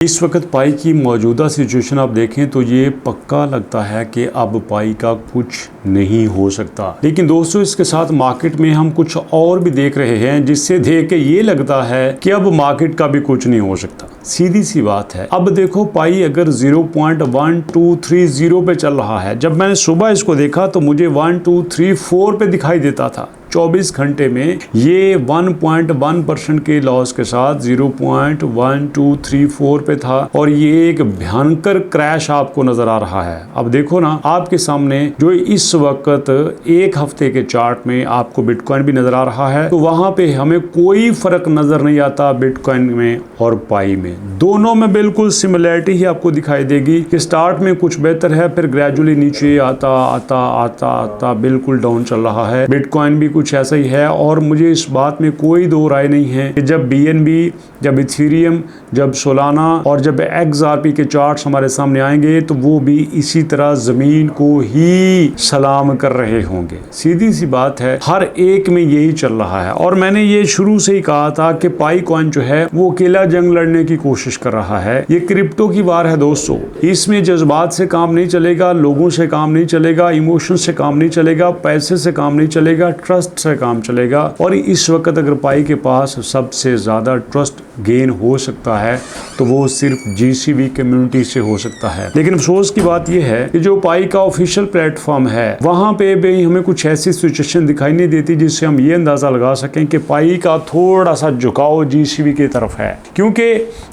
इस वक्त पाई की मौजूदा सिचुएशन आप देखें तो ये पक्का लगता है कि अब पाई का कुछ नहीं हो सकता। लेकिन दोस्तों इसके साथ मार्केट में हम कुछ और भी देख रहे हैं जिससे देख के ये लगता है कि अब मार्केट का भी कुछ नहीं हो सकता। सीधी सी बात है। अब देखो पाई अगर 0.1230 पे चल रहा है, जब मैंने सुबह इसको देखा तो मुझे 1234 पे दिखाई देता था। 24 घंटे में ये 1.1% के लॉस के साथ 0.1234 पे था और ये एक भयंकर क्रैश आपको नजर आ रहा है। अब देखो ना आपके सामने जो इस वक्त एक हफ्ते के चार्ट में आपको बिटकॉइन भी नजर आ रहा है, तो वहां पे हमें कोई फर्क नजर नहीं आता बिटकॉइन में और पाई में। दोनों में बिल्कुल सिमिलरिटी ही आपको दिखाई देगी कि स्टार्ट में कुछ बेहतर है, फिर ग्रेजुअली नीचे आता आता आता आता बिल्कुल डाउन चल रहा है। बिटकॉइन भी कुछ ऐसा ही है और मुझे इस बात में कोई दो राय नहीं है कि जब BNB, जब इथेरियम, जब सोलाना और जब XRP के चार्ट्स हमारे सामने आएंगे तो वो भी इसी तरह जमीन को ही सलाम कर रहे होंगे। सीधी सी बात है, हर एक में यही चल रहा है। और मैंने ये शुरू से ही कहा था कि पाई कॉइन जो है वो अकेला जंग लड़ने की कोशिश कर रहा है। ये क्रिप्टो की वार है दोस्तों। इसमें जज्बात से काम नहीं चलेगा, लोगों से काम नहीं चलेगा, इमोशन से काम नहीं चलेगा, पैसे से काम नहीं चलेगा, ट्रस्ट से काम चलेगा। और इस वक्त अगर पाई के पास सबसे ज्यादा ट्रस्ट गेन हो सकता है तो वो सिर्फ GCV कम्युनिटी से हो सकता है। लेकिन अफसोस की बात यह है कि जो पाई का ऑफिशियल प्लेटफॉर्म है वहां पे भी हमें कुछ ऐसी सिचुएशन दिखाई नहीं देती जिससे हम ये अंदाजा लगा सकें कि पाई का थोड़ा सा झुकाव GCV की तरफ है। क्योंकि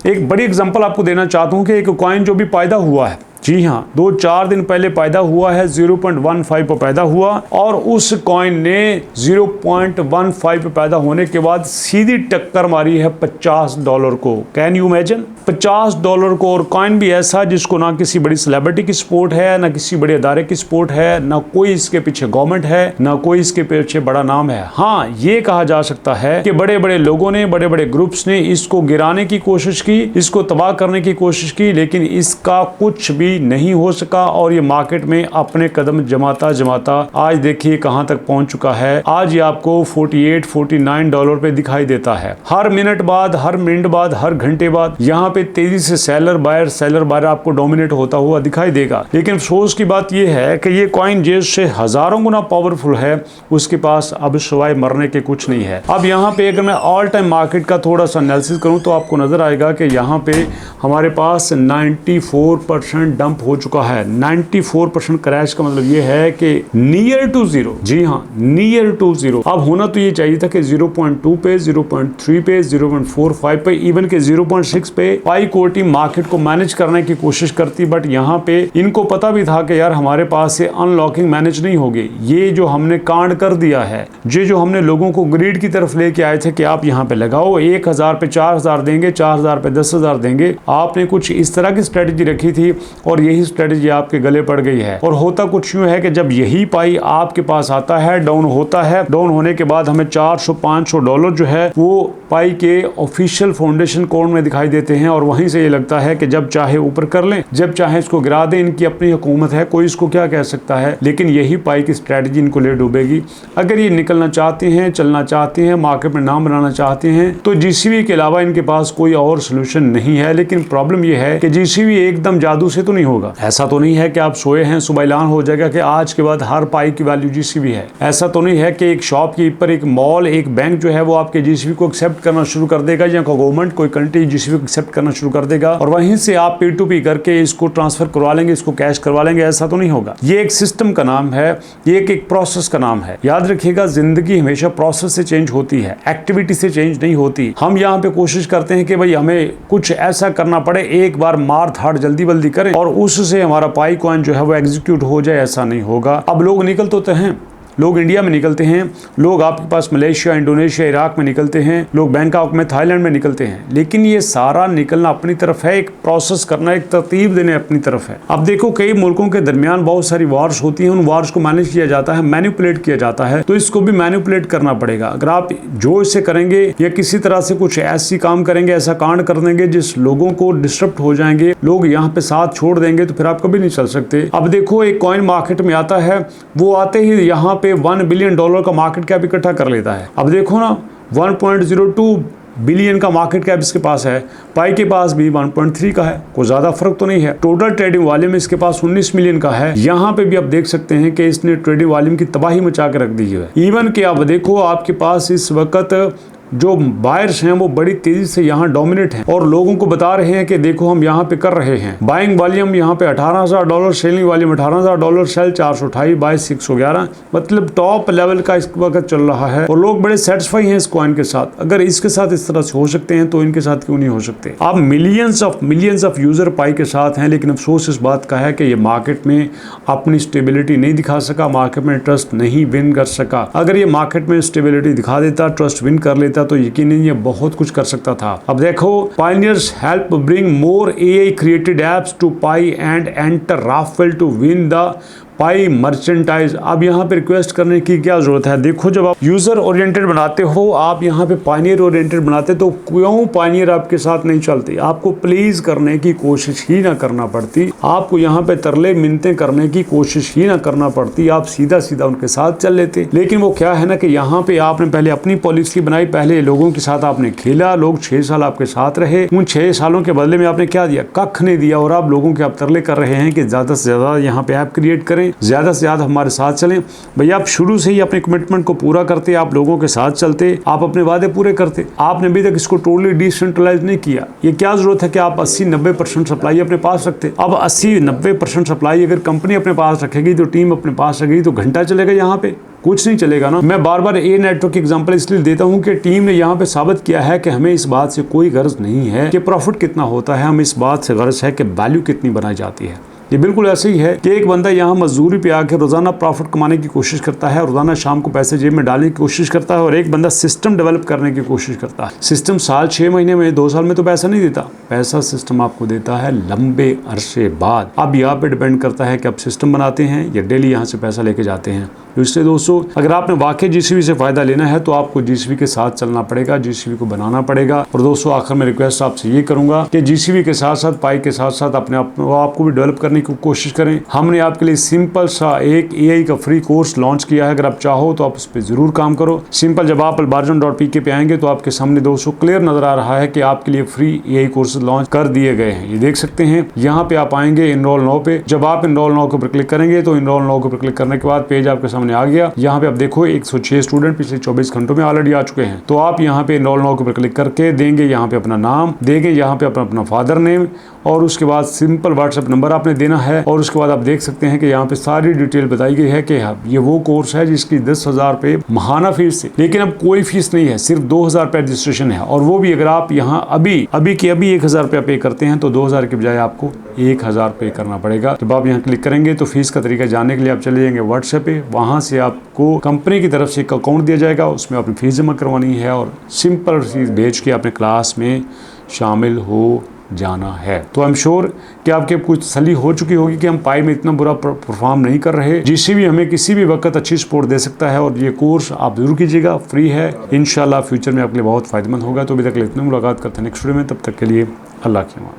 एक बड़ी एग्जांपल आपको देना चाहता हूं कि एक कॉइन जो भी पैदा हुआ है, जी हाँ 2-4 दिन पहले पैदा हुआ है, 0.15 पर पैदा हुआ और उस कॉइन ने 0.15 पे पैदा होने के बाद सीधी टक्कर मारी है $50 को। Can you imagine? $50 को। और कॉइन भी ऐसा जिसको ना किसी बड़ी सेलिब्रिटी की सपोर्ट है, ना किसी बड़े अदारे की सपोर्ट है, ना कोई इसके पीछे गवर्नमेंट है, ना कोई इसके पीछे बड़ा नाम है। हाँ, ये कहा जा सकता है कि बड़े बड़े लोगों ने, बड़े बड़े ग्रुप्स ने इसको गिराने की कोशिश की, इसको तबाह करने की कोशिश की, लेकिन इसका कुछ भी नहीं हो सका और ये मार्केट में अपने कदम जमाता जमाता आज देखिए कहां तक पहुंच चुका है। आज ये आपको $48-49 पे दिखाई देता है। हर मिनट बाद, हर मिनट बाद, हर घंटे बाद यहाँ पे तेजी से सेलर बायर आपको डोमिनेट होता हुआ दिखाई देगा। लेकिन अफसोस की बात यह है कि ये कॉइन जिससे हजारों गुना पावरफुल है, उसके पास अब सिवाय मरने के कुछ नहीं है। अब यहाँ पे अगर मैं ऑल टाइम मार्केट का थोड़ा सा एनालिसिस करूं तो आपको नजर आएगा कि यहाँ पे हमारे पास 94% डंप हो चुका है। 94% क्रैश का मतलब ये है कि नियर टू जीरो। जी हाँ, नियर टू जीरो। अब होना तो ये चाहिए था कि 0.2 पे, 0.3 पे, 0.45 पे, इवन के 0.6 पे पाई कोर टीम मार्केट को मैनेज करने की कोशिश करती। बट यहाँ पे इनको पता भी था कि यार हमारे पास से अनलॉकिंग मैनेज नहीं होगी। ये जो हमने कांड कर दिया है, ये जो हमने लोगों को ग्रीड की तरफ लेके आए थे कि आप यहाँ पे लगाओ, 1000 पे 4000 देंगे, 4000 पे 10,000 देंगे, आपने कुछ इस तरह की स्ट्रेटेजी रखी थी और यही स्ट्रेटेजी आपके गले पड़ गई है। और होता कुछ यूं है कि जब यही पाई आपके पास आता है, डाउन होता है, डाउन होने के बाद हमें $400-500 जो है वो पाई के ऑफिशियल फाउंडेशन कोड में दिखाई देते हैं और वहीं से ये लगता है कि जब चाहे ऊपर कर लें, जब चाहे इसको गिरा दें। इनकी अपनी हुकूमत है, कोई इसको क्या कह सकता है। लेकिन यही पाई की स्ट्रेटेजी इनको ले डूबेगी। अगर ये निकलना चाहते हैं, चलना चाहते हैं, मार्केट में नाम बनाना चाहते हैं तो GCV के अलावा इनके पास कोई और सोल्यूशन नहीं है। लेकिन प्रॉब्लम यह है कि GCV एकदम जादू से तो नहीं होगा। ऐसा तो नहीं है कि आप सोए हैं सुबह ऐलान हो जाएगा कि आज के बाद हर पाई की वैल्यू GCV है। ऐसा तो नहीं है कि एक शॉपकीपर, एक मॉल, एक बैंक जो है वो आपके GCV को एक्सेप्ट करना शुरू कर देगा या गवर्नमेंट कोई कंट्री GCV को एक्सेप्ट करना शुरू कर देगा और वहीं से आप P2P करके इसको ट्रांसफर करवा लेंगे, इसको कैश करवा लेंगे। ऐसा तो नहीं होगा। ये एक सिस्टम का नाम है, ये एक प्रोसेस का नाम है। याद रखिएगा, जिंदगी हमेशा प्रोसेस से चेंज होती है, एक्टिविटी से चेंज नहीं होती। हम यहाँ पे कोशिश करते हैं कि भाई हमें कुछ ऐसा करना पड़े, एक बार मार धाड़ जल्दी बल्दी करें और उससे हमारा पाई कॉइन जो है वो एग्जीक्यूट हो जाए। ऐसा नहीं होगा। अब लोग निकल तो हैं, लोग इंडिया में निकलते हैं, लोग आपके पास मलेशिया, इंडोनेशिया, इराक में निकलते हैं, लोग बैंकॉक में, थाईलैंड में निकलते हैं। लेकिन ये सारा निकलना अपनी तरफ है, एक प्रोसेस करना, एक तरतीब देने अपनी तरफ है। अब देखो कई मुल्कों के दरमियान बहुत सारी वार्स होती हैं, उन वार्स को मैनेज किया जाता है, मैनिपुलेट किया जाता है, तो इसको भी मैनिपुलेट करना पड़ेगा। अगर आप जो इससे करेंगे या किसी तरह से कुछ ऐसी काम करेंगे, ऐसा कांड कर देंगे जिस लोगों को डिस्टर्ब हो जाएंगे, लोग यहाँ पे साथ छोड़ देंगे, तो फिर आप कभी नहीं चल सकते। अब देखो एक कॉइन मार्केट में आता है, वो आते ही यहाँ पे $1 बिलियन का मार्केट कैप इकट्ठा कर लेता है। अब देखो ना 1.02 बिलियन का मार्केट कैप इसके पास है। पाई के पास भी 1.3 का है, कोई ज्यादा फर्क तो नहीं है। टोटल ट्रेडिंग वॉल्यूम इसके पास 19 मिलियन का है। यहाँ पे भी आप देख सकते हैं कि इसने ट्रेडिंग वॉल्यूम की तबाही मचा के रख दी है। इवन कि आप देखो आपके पास इस वक्त जो बायर्स हैं वो बड़ी तेजी से यहाँ डोमिनेट हैं और लोगों को बता रहे हैं कि देखो हम यहाँ पे कर रहे हैं। बाइंग वॉल्यूम यहाँ पे $18,000, सेलिंग वॉल्यूम $18,000, सेल 428, बाय 611, मतलब टॉप लेवल का इस वक्त चल रहा है और लोग बड़े सेटिस्फाई हैं इस कॉइन के साथ। अगर इसके साथ इस तरह से हो सकते हैं तो इनके साथ क्यों नहीं हो सकते। आप मिलियंस ऑफ यूजर पाई के साथ हैं, लेकिन अफसोस इस बात का है कि ये मार्केट में अपनी स्टेबिलिटी नहीं दिखा सका, मार्केट में ट्रस्ट नहीं विन कर सका। अगर ये मार्केट में स्टेबिलिटी दिखा देता, ट्रस्ट विन कर लेता तो यकीनन ये बहुत कुछ कर सकता था। अब देखो, pioneers help bring more AI created apps to Pi and enter raffle to win the Pi merchandise. अब यहाँ पे रिक्वेस्ट करने की क्या जरूरत है। देखो, जब आप यूजर ओरिएंटेड बनाते हो, आप यहाँ पे पायनियर ओरिएंटेड बनाते तो क्यों पायनियर आपके साथ नहीं चलती। आपको प्लीज करने की कोशिश ही ना करना पड़ती, आपको यहाँ पे तरले मिन्नतें करने की कोशिश ही ना करना पड़ती, आप सीधा सीधा उनके साथ चल लेते। लेकिन वो क्या है ना कि यहाँ पे आपने पहले अपनी पॉलिसी बनाई, पहले लोगों के साथ आपने खेला, लोग 6 साल आपके साथ रहे। उन 6 सालों के बदले में आपने क्या दिया, कख नहीं दिया। और आप लोगों के आप तरले कर रहे हैं कि ज्यादा से ज्यादा यहाँ पे ऐप क्रिएट करें, ज्यादा से ज्यादा हमारे साथ चलें। भैया आप शुरू से ही अपने कमिटमेंट को पूरा करते, आप लोगों के साथ चलते, आप अपने वादे पूरे करते। आपने अभी तक इसको टोटली डिसेंट्रलाइज नहीं किया। ये क्या जरूरत है कि आप 80-90% सप्लाई अपने पास रखते। अब 80-90% सप्लाई अगर कंपनी अपने पास रखेगी तो टीम अपने पास रखेगी तो घंटा चलेगा, यहाँ पे कुछ नहीं चलेगा ना। मैं बार बार ए नेटवर्क की एग्जांपल इसलिए देता हूं कि टीम ने यहाँ पे साबित किया है कि हमें इस बात से कोई गर्ज नहीं है कि प्रॉफिट कितना होता है, हमें इस बात से गर्ज है कि वैल्यू कितनी बनाई जाती है। ये बिल्कुल ऐसे ही है कि एक बंदा यहाँ मजदूरी पे आके रोजाना प्रॉफिट कमाने की कोशिश करता है, रोजाना शाम को पैसे जेब में डालने की कोशिश करता है, और एक बंदा सिस्टम डेवलप करने की कोशिश करता है। सिस्टम साल 6 महीने में 2 साल में तो पैसा नहीं देता, पैसा सिस्टम आपको देता है लंबे अरसे बाद। अब यहाँ पे डिपेंड करता है कि आप सिस्टम बनाते हैं या डेली यहाँ से पैसा लेके जाते हैं। इसलिए दोस्तों, अगर आपने वाकई जीसीबी से फायदा लेना है तो आपको जीसीबी के साथ चलना पड़ेगा, जीसीबी को बनाना पड़ेगा। और दोस्तों, आखिर में रिक्वेस्ट आपसे ये करूंगा कि जीसीबी के साथ साथ पाई के साथ साथ अपने आपको भी डेवलप करने की कोशिश करें। हमने आपके लिए सिंपल सा एक AI का फ्री कोर्स लॉन्च किया है, अगर आप चाहो तो आप उस पर जरूर काम करो। सिंपल, जब आप albarjon.pk पे आएंगे तो आपके सामने दोस्तों क्लियर नजर आ रहा है कि आपके लिए फ्री AI कोर्स लॉन्च कर दिए गए हैं। ये देख सकते हैं, यहाँ पे आप आएंगे इनरोल नाउ पे। जब आप इनरोल नाउ के ऊपर क्लिक करेंगे तो इनरोल नाउ के ऊपर क्लिक करने के बाद पेज आपके सामने आ गया। यहाँ पे आप देखो 106 स्टूडेंट पिछले 24 घंटों में ऑलरेडी आ चुके हैं। तो आप यहाँ पे इनरोल नाउ के ऊपर क्लिक करके देंगे यहाँ पे अपना नाम, देंगे यहाँ पे अपना फादर नेम, और उसके बाद सिंपल व्हाट्सएप नंबर आपने देना है। और उसके बाद आप देख सकते हैं कि यहाँ पे सारी डिटेल बताई गई है कि ये वो कोर्स है जिसकी 10,000 रुपये महाना फीस है। लेकिन अब कोई फीस नहीं है, सिर्फ 2,000 रुपये रजिस्ट्रेशन है। और वो भी अगर आप यहाँ अभी के अभी 1,000 रुपया पे करते हैं तो 2,000 के बजाय आपको 1,000 पे करना पड़ेगा। जब आप यहाँ क्लिक करेंगे तो फीस का तरीका जानने के लिए आप चले जाएंगे व्हाट्सएप पे। वहां से आपको कंपनी की तरफ से एक अकाउंट दिया जाएगा, उसमें अपनी फीस जमा करवानी है और सिंपल फीस भेज के अपने क्लास में शामिल हो जाना है। तो आई एम श्योर कि आपके कुछ तसल्ली हो चुकी होगी कि हम पाई में इतना बुरा परफॉर्म नहीं कर रहे। जीसीबी हमें किसी भी वक्त अच्छी सपोर्ट दे सकता है और ये कोर्स आप जरूर कीजिएगा, फ्री है। इंशाल्लाह फ्यूचर में आपके लिए बहुत फायदेमंद होगा। तो अभी तक इतनी मुलाकात करते हैं नेक्स्ट वीडियो में, तब तक के लिए अल्लाह की अमान।